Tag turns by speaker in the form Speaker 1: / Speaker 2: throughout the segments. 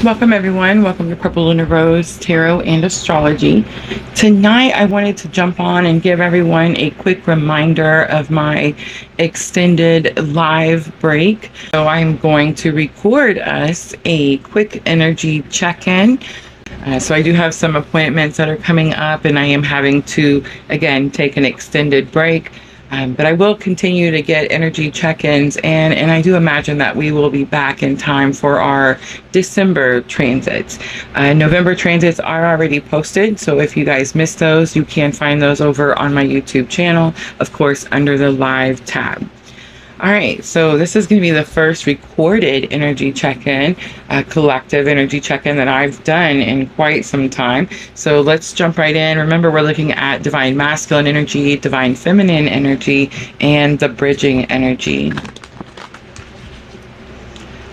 Speaker 1: Welcome everyone. Welcome to Purple LunaRose Tarot and Astrology. Tonight I wanted to jump on and give everyone a quick reminder of my extended live break. So I'm going to record us a quick energy check-in. So I do have some appointments that are coming up and I am having to, again, take an extended break. But I will continue to get energy check-ins, and I do imagine that we will be back in time for our December transits. November transits are already posted, so if you guys missed those, you can find those over on my YouTube channel, of course, under the live tab. All right, so this is going to be the first recorded energy check-in, collective energy check-in that I've done in quite some time. So let's jump right in. Remember, we're looking at divine masculine energy, divine feminine energy, and the bridging energy.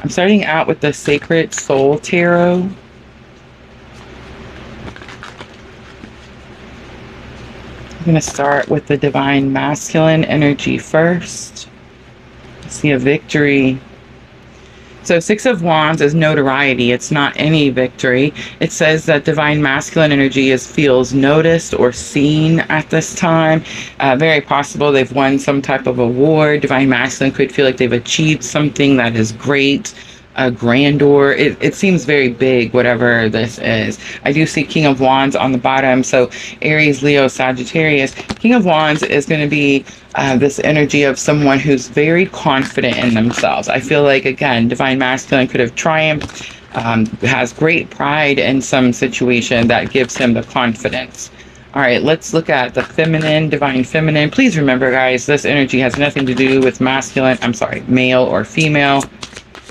Speaker 1: I'm starting out with the Sacred Soul Tarot. I'm going to start with the divine masculine energy first. See a victory. So Six of Wands is notoriety. It's not any victory. It says that divine masculine energy feels noticed or seen at this time. Very possible they've won some type of award. Divine masculine could feel like they've achieved something that is great. A grandeur. It seems very big, whatever this is. I do see King of Wands on the bottom. So Aries, Leo, Sagittarius. King of Wands is going to be this energy of someone who's very confident in themselves. I feel like, again, divine masculine could have triumphed, has great pride in some situation that gives him the confidence. All right, let's look at the feminine, divine feminine. Please remember, guys, this energy has nothing to do with male or female.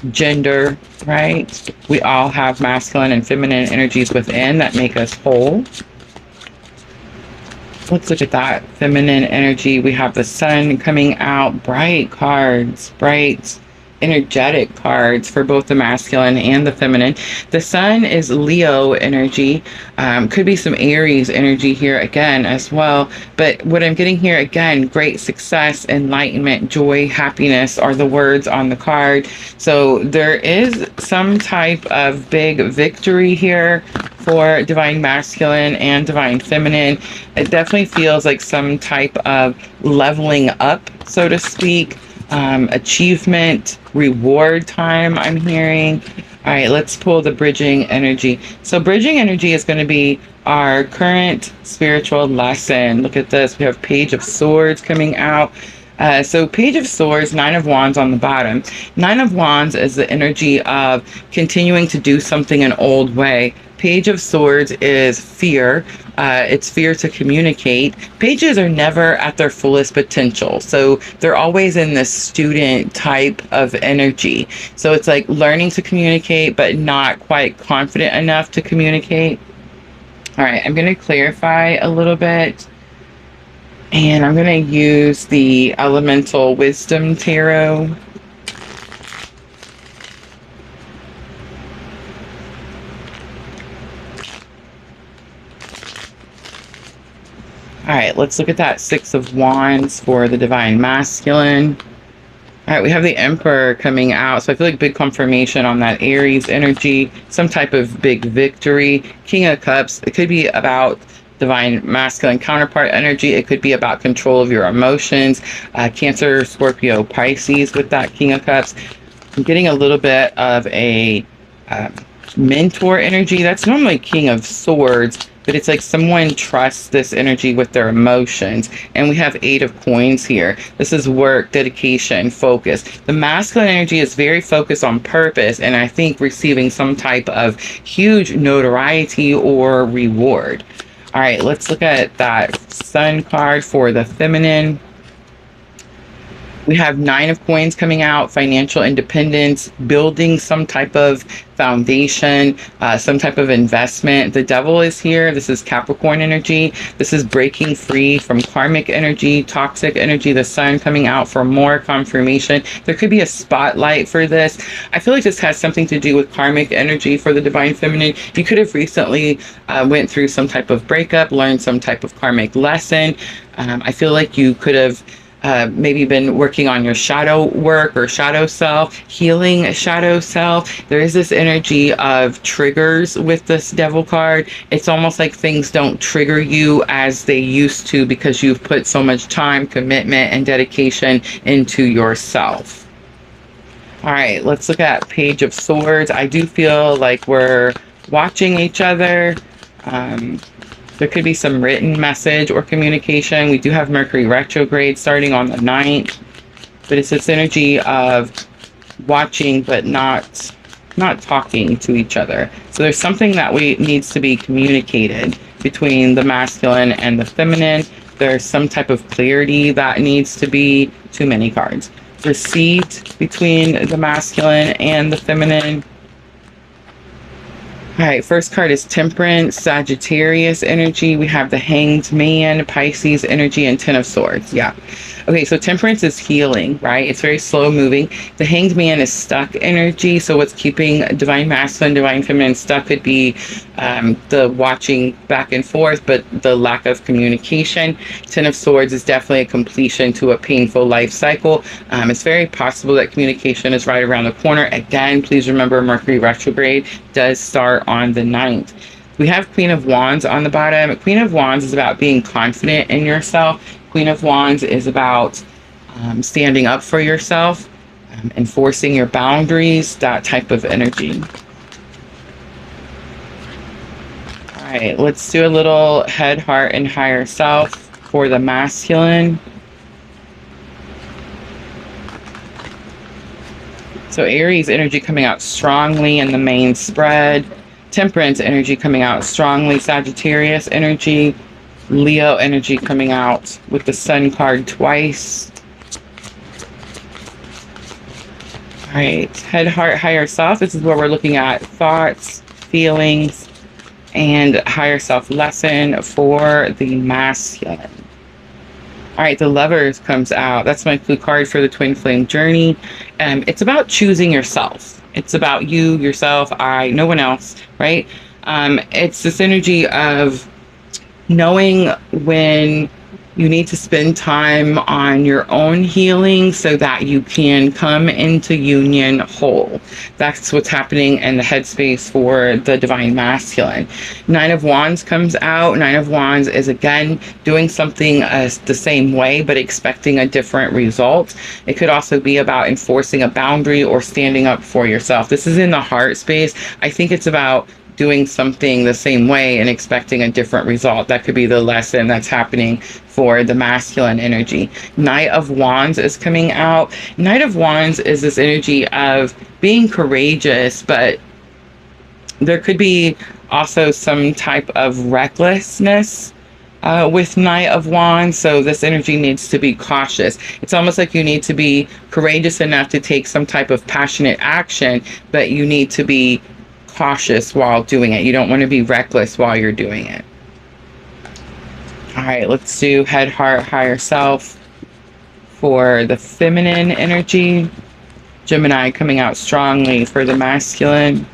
Speaker 1: Gender, right? We all have masculine and feminine energies within that make us whole. Let's look at that feminine energy. We have the sun coming out, bright cards, bright energetic cards for both the masculine and the feminine. The sun is Leo energy. Could be some Aries energy here again as well. But what I'm getting here again, great success, enlightenment, joy, happiness are the words on the card. So there is some type of big victory here for divine masculine and divine feminine. It definitely feels like some type of leveling up, so to speak. Achievement, reward time, I'm hearing. All right, let's pull the bridging energy. So bridging energy is going to be our current spiritual lesson. Look at this. We have Page of Swords coming out. So Page of Swords, Nine of Wands on the bottom. Nine of Wands is the energy of continuing to do something an old way. Page of Swords is fear. It's fear to communicate. Pages are never at their fullest potential. So they're always in this student type of energy. So it's like learning to communicate, but not quite confident enough to communicate. All right, I'm going to clarify a little bit. And I'm going to use the Elemental Wisdom Tarot. All right, let's look at that Six of Wands for the divine masculine. All right, we have the Emperor coming out. So I feel like big confirmation on that Aries energy, some type of big victory. King of Cups, it could be about divine masculine counterpart energy. It could be about control of your emotions. Cancer, Scorpio, Pisces with that King of Cups. I'm getting a little bit of a mentor energy. That's normally King of Swords, but it's like someone trusts this energy with their emotions. And we have Eight of Coins here. This is work, dedication, focus. The masculine energy is very focused on purpose, and I think receiving some type of huge notoriety or reward. All right, let's look at that Sun card for the feminine. We have Nine of Coins coming out, financial independence, building some type of foundation, some type of investment. The Devil is here. This is Capricorn energy. This is breaking free from karmic energy, toxic energy. The Sun coming out for more confirmation. There could be a spotlight for this. I feel like this has something to do with karmic energy for the divine feminine. You could have recently went through some type of breakup, learned some type of karmic lesson. I feel like you could have maybe been working on your shadow work or shadow self, healing shadow self. There is this energy of triggers with this devil card. It's almost like things don't trigger you as they used to because you've put so much time, commitment, and dedication into yourself. All right, let's look at Page of Swords. I do feel like we're watching each other. There could be some written message or communication. We do have Mercury retrograde starting on the 9th, but it's this energy of watching but not talking to each other. So there's something that needs to be communicated between the masculine and the feminine. There's some type of clarity that needs to be, too many cards, received between the masculine and the feminine. All right, first card is Temperance, Sagittarius energy. We have the Hanged Man, Pisces energy, and Ten of Swords. Yeah. Okay, so Temperance is healing, right? It's very slow moving. The Hanged Man is stuck energy. So what's keeping Divine Masculine, Divine Feminine stuck could be the watching back and forth, but the lack of communication. Ten of Swords is definitely a completion to a painful life cycle. It's very possible that communication is right around the corner. Again, please remember Mercury retrograde does start on the 9th. We have Queen of Wands on the bottom. Queen of Wands is about being confident in yourself. Queen of Wands is about standing up for yourself, enforcing your boundaries, that type of energy. All right, let's do a little head, heart, and higher self for the masculine. So Aries energy coming out strongly in the main spread. Temperance energy coming out strongly. Sagittarius energy. Leo energy coming out with the Sun card twice. All right, head, heart, higher self. This is where we're looking at thoughts, feelings, and higher self lesson for the masculine. All right, the Lovers comes out. That's my clue card for the Twin Flame journey. It's about choosing yourself. It's about you, yourself, no one else, right? It's this energy of knowing when you need to spend time on your own healing so that you can come into union whole. That's what's happening in the headspace for the Divine Masculine. Nine of Wands comes out. Nine of Wands is again doing something the same way but expecting a different result. It could also be about enforcing a boundary or standing up for yourself. This is in the heart space. I think it's about doing something the same way and expecting a different result. That could be the lesson that's happening for the masculine energy. Knight of Wands is coming out. Knight of Wands is this energy of being courageous, but there could be also some type of recklessness with Knight of Wands. So this energy needs to be cautious. It's almost like you need to be courageous enough to take some type of passionate action, but you need to be cautious while doing it. You don't want to be reckless while you're doing it. All right, let's do head, heart, higher self for the feminine energy. Gemini coming out strongly for the masculine.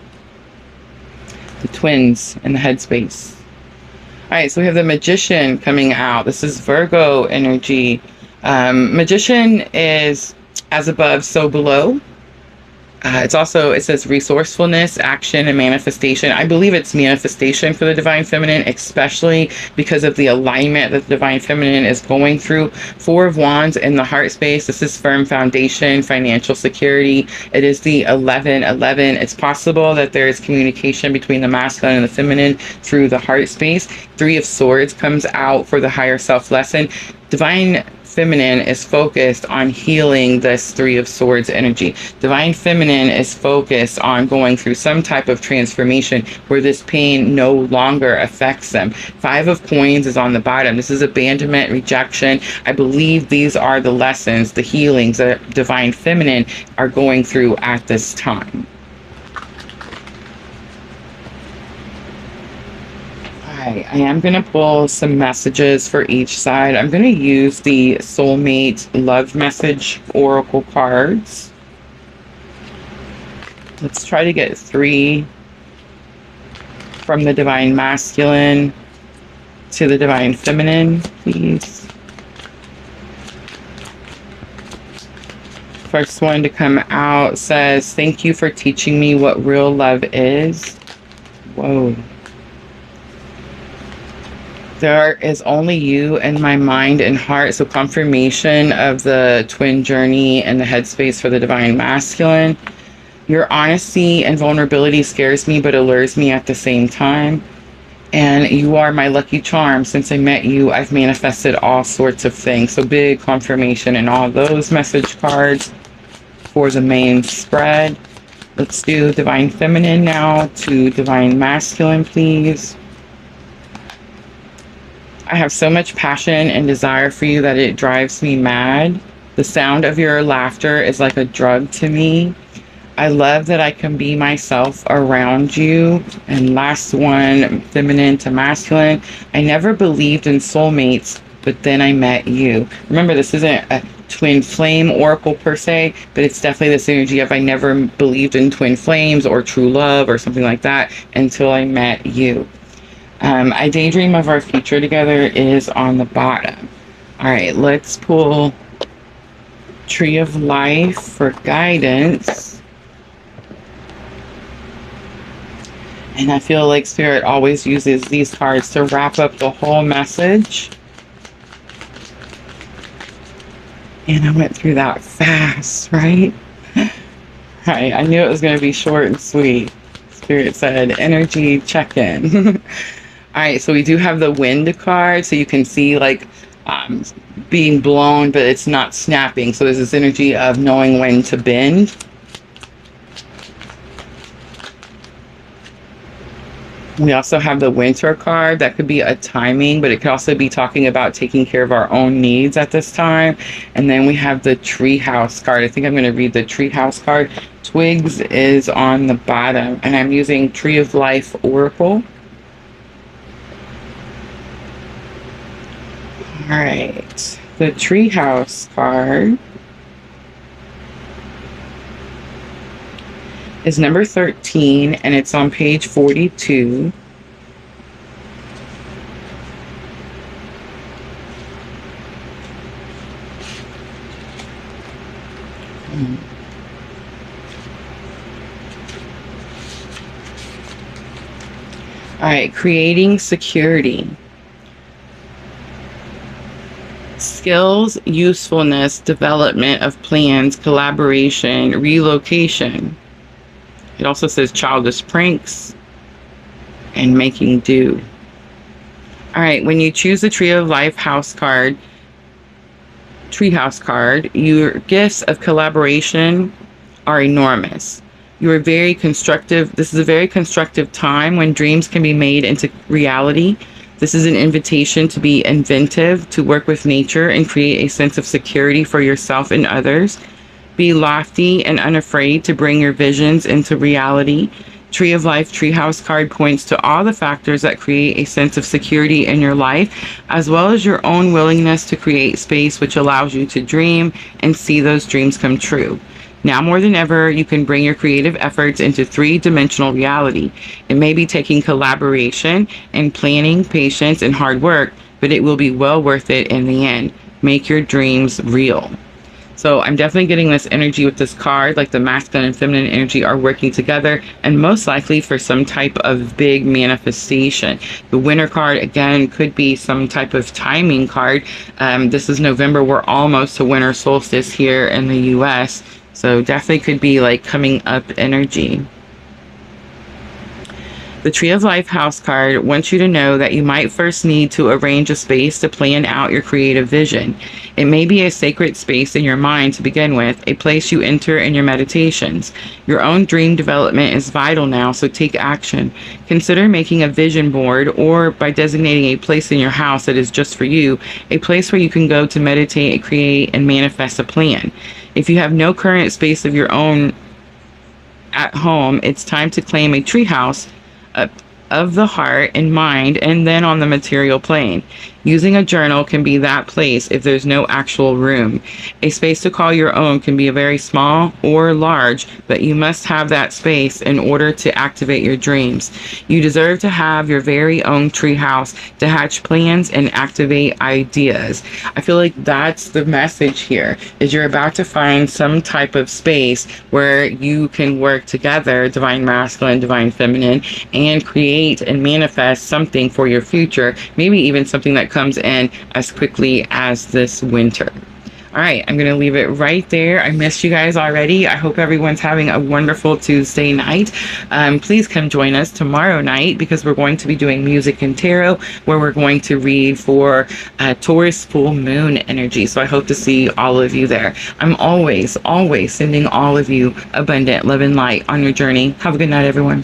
Speaker 1: The Twins in the headspace. All right, so we have the Magician coming out. This is Virgo energy. Magician is as above, so below. It says resourcefulness, action, and manifestation. I believe it's manifestation for the Divine Feminine, especially because of the alignment that the Divine Feminine is going through. Four of Wands in the heart space. This is firm foundation, financial security. It is the 11-11. It's possible that there is communication between the masculine and the feminine through the heart space. Three of Swords comes out for the higher self lesson. Divine Feminine is focused on healing this Three of Swords energy. Divine Feminine is focused on going through some type of transformation where this pain no longer affects them. Five of Coins is on the bottom. This is abandonment, rejection. I believe these are the lessons, the healings that Divine Feminine are going through at this time. I am going to pull some messages for each side. I'm going to use the Soulmate Love Message Oracle cards. Let's try to get 3 from the Divine Masculine to the Divine Feminine, please. First one to come out says, thank you for teaching me what real love is. Whoa. There is only you in my mind and heart. So confirmation of the twin journey and the headspace for the divine masculine. Your honesty and vulnerability scares me but allures me at the same time. And you are my lucky charm. Since I met you, I've manifested all sorts of things. So big confirmation in all those message cards for the main spread. Let's do divine feminine now to divine masculine, please. I have so much passion and desire for you that it drives me mad. The sound of your laughter is like a drug to me. I love that I can be myself around you. And last one, feminine to masculine. I never believed in soulmates, but then I met you. Remember, this isn't a twin flame oracle per se, but it's definitely this energy of I never believed in twin flames or true love or something like that until I met you. I daydream of our future together is on the bottom. All right, let's pull Tree of Life for guidance. And I feel like Spirit always uses these cards to wrap up the whole message. And I went through that fast, right? Right, I knew it was going to be short and sweet. Spirit said, energy check-in. All right, so we do have the wind card, so you can see like being blown, but it's not snapping. So there's this energy of knowing when to bend. We also have the winter card. That could be a timing, but it could also be talking about taking care of our own needs at this time. And then we have the treehouse card. I think I'm going to read the treehouse card. Twigs is on the bottom, and I'm using Tree of Life Oracle. All right, the treehouse card is number 13, and it's on page 42. All right, creating security. Skills, usefulness, development of plans, collaboration, relocation. It also says childish pranks and making do. All right, when you choose the Tree of Life house card, treehouse card, your gifts of collaboration are enormous. You are very constructive. This is a very constructive time when dreams can be made into reality. This is an invitation to be inventive, to work with nature and create a sense of security for yourself and others. Be lofty and unafraid to bring your visions into reality. Tree of Life Treehouse card points to all the factors that create a sense of security in your life, as well as your own willingness to create space which allows you to dream and see those dreams come true. Now more than ever, you can bring your creative efforts into three-dimensional reality. It may be taking collaboration and planning, patience, and hard work, but it will be well worth it in the end. Make your dreams real. So I'm definitely getting this energy with this card, like the masculine and feminine energy are working together, and most likely for some type of big manifestation. The winter card, again, could be some type of timing card. This is November. We're almost to winter solstice here in the US. So definitely could be like coming up energy. The Tree of Life house card wants you to know that you might first need to arrange a space to plan out your creative vision. It may be a sacred space in your mind to begin with, a place you enter in your meditations. Your own dream development is vital now, so take action. Consider making a vision board, or by designating a place in your house that is just for you, a place where you can go to meditate, create, and manifest a plan. If you have no current space of your own at home, it's time to claim a treehouse of the heart and mind, and then on the material plane. Using a journal can be that place if there's no actual room. A space to call your own can be a very small or large, but you must have that space in order to activate your dreams. You deserve to have your very own treehouse to hatch plans and activate ideas. I feel like that's the message here, is you're about to find some type of space where you can work together, divine masculine, divine feminine, and create and manifest something for your future, maybe even something that comes in as quickly as this winter. All right, I'm going to leave it right there. I missed you guys already. I hope everyone's having a wonderful Tuesday night. Please come join us tomorrow night, because we're going to be doing music and tarot, where we're going to read for Taurus full moon energy. So I hope to see all of you there. I'm always sending all of you abundant love and light on your journey. Have a good night, everyone.